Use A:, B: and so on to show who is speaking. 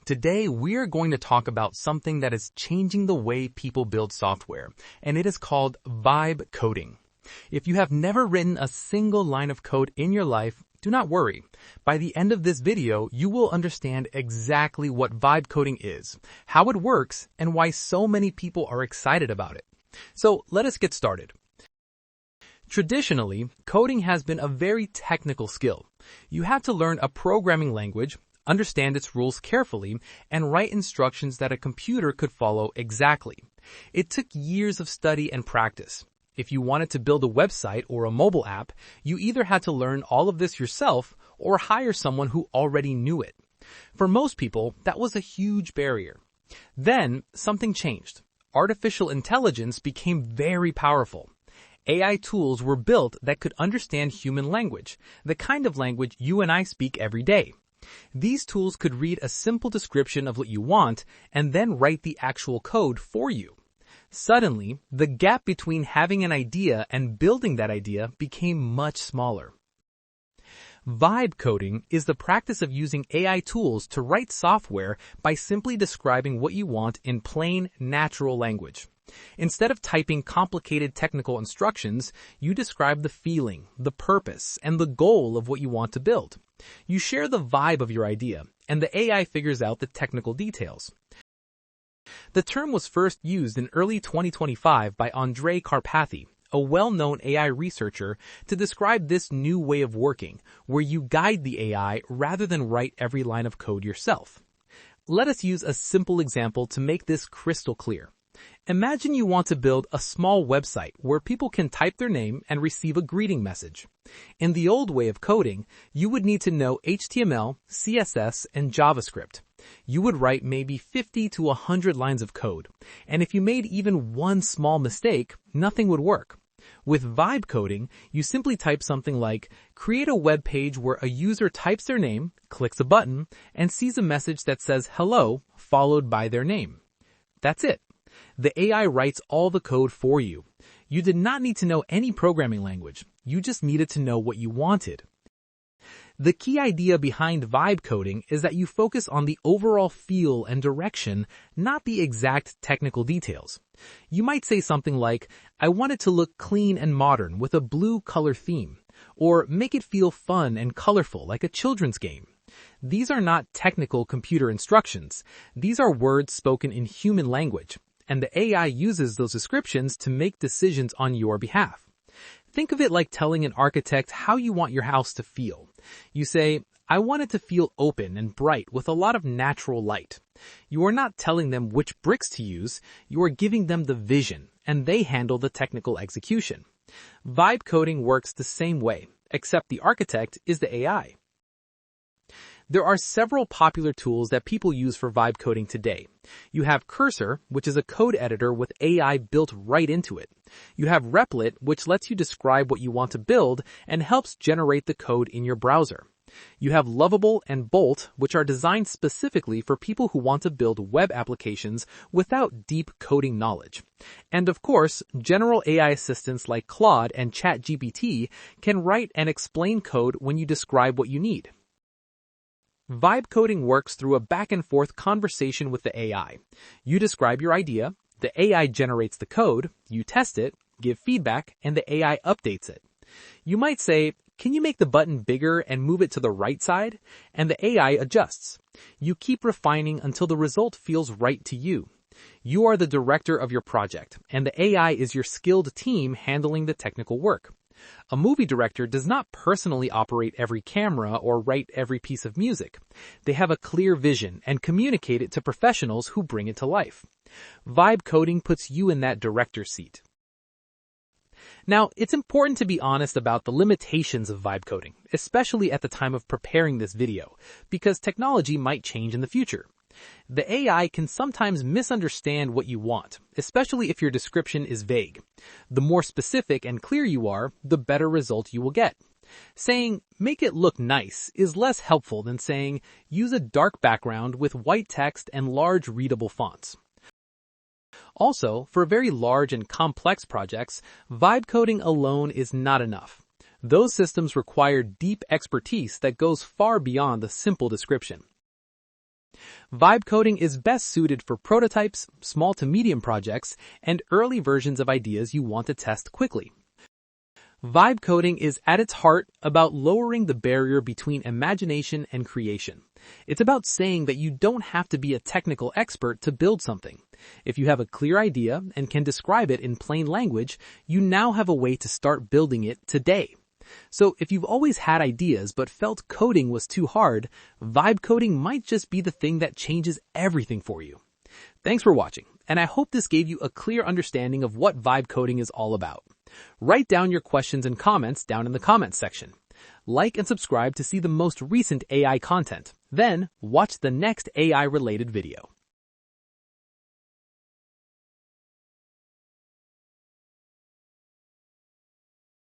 A: Today, we're going to talk about something that is changing the way people build software, and it is called vibe coding. If you have never written a single line of code in your life, do not worry. By the end of this video, you will understand exactly what vibe coding is, how it works, and why so many people are excited about it. So let us get started. Traditionally, coding has been a very technical skill. You have to learn a programming language, understand its rules carefully, and write instructions that a computer could follow exactly. It took years of study and practice. If you wanted to build a website or a mobile app, you either had to learn all of this yourself or hire someone who already knew it. For most people, that was a huge barrier. Then, something changed. Artificial intelligence became very powerful. AI tools were built that could understand human language, the kind of language you and I speak every day. These tools could read a simple description of what you want and then write the actual code for you. Suddenly, the gap between having an idea and building that idea became much smaller. Vibe coding is the practice of using AI tools to write software by simply describing what you want in plain, natural language. Instead of typing complicated technical instructions, you describe the feeling, the purpose, and the goal of what you want to build. You share the vibe of your idea, and the AI figures out the technical details. The term was first used in early 2025 by Andrej Karpathy, a well-known AI researcher, to describe this new way of working, where you guide the AI rather than write every line of code yourself. Let us use a simple example to make this crystal clear. Imagine you want to build a small website where people can type their name and receive a greeting message. In the old way of coding, you would need to know HTML, CSS, and JavaScript. You would write maybe 50 to 100 lines of code, and if you made even one small mistake, nothing would work. With vibe coding, you simply type something like, create a web page where a user types their name, clicks a button, and sees a message that says hello, followed by their name. That's it. The AI writes all the code for you. You did not need to know any programming language. You just needed to know what you wanted. The key idea behind vibe coding is that you focus on the overall feel and direction, not the exact technical details. You might say something like, I want it to look clean and modern with a blue color theme, or make it feel fun and colorful like a children's game. These are not technical computer instructions. These are words spoken in human language, and the AI uses those descriptions to make decisions on your behalf. Think of it like telling an architect how you want your house to feel. You say, I want it to feel open and bright with a lot of natural light. You are not telling them which bricks to use, you are giving them the vision, and they handle the technical execution. Vibe coding works the same way, except the architect is the AI. There are several popular tools that people use for vibe coding today. You have Cursor, which is a code editor with AI built right into it. You have Replit, which lets you describe what you want to build and helps generate the code in your browser. You have Lovable and Bolt, which are designed specifically for people who want to build web applications without deep coding knowledge. And of course, general AI assistants like Claude and ChatGPT can write and explain code when you describe what you need. Vibe coding works through a back-and-forth conversation with the AI. You describe your idea, the AI generates the code, you test it, give feedback, and the AI updates it. You might say, can you make the button bigger and move it to the right side? And the AI adjusts. You keep refining until the result feels right to you. You are the director of your project, and the AI is your skilled team handling the technical work. A movie director does not personally operate every camera or write every piece of music. They have a clear vision and communicate it to professionals who bring it to life. Vibe coding puts you in that director's seat. Now, it's important to be honest about the limitations of vibe coding, especially at the time of preparing this video, because technology might change in the future. The AI can sometimes misunderstand what you want, especially if your description is vague. The more specific and clear you are, the better result you will get. Saying, make it look nice, is less helpful than saying, use a dark background with white text and large readable fonts. Also, for very large and complex projects, vibe coding alone is not enough. Those systems require deep expertise that goes far beyond the simple description. Vibe coding is best suited for prototypes, small to medium projects, and early versions of ideas you want to test quickly. Vibe coding is at its heart about lowering the barrier between imagination and creation. It's about saying that you don't have to be a technical expert to build something. If you have a clear idea and can describe it in plain language, you now have a way to start building it today. So if you've always had ideas but felt coding was too hard, vibe coding might just be the thing that changes everything for you. Thanks for watching, and I hope this gave you a clear understanding of what vibe coding is all about. Write down your questions and comments down in the comments section. Like and subscribe to see the most recent AI content. Then, watch the next AI-related video.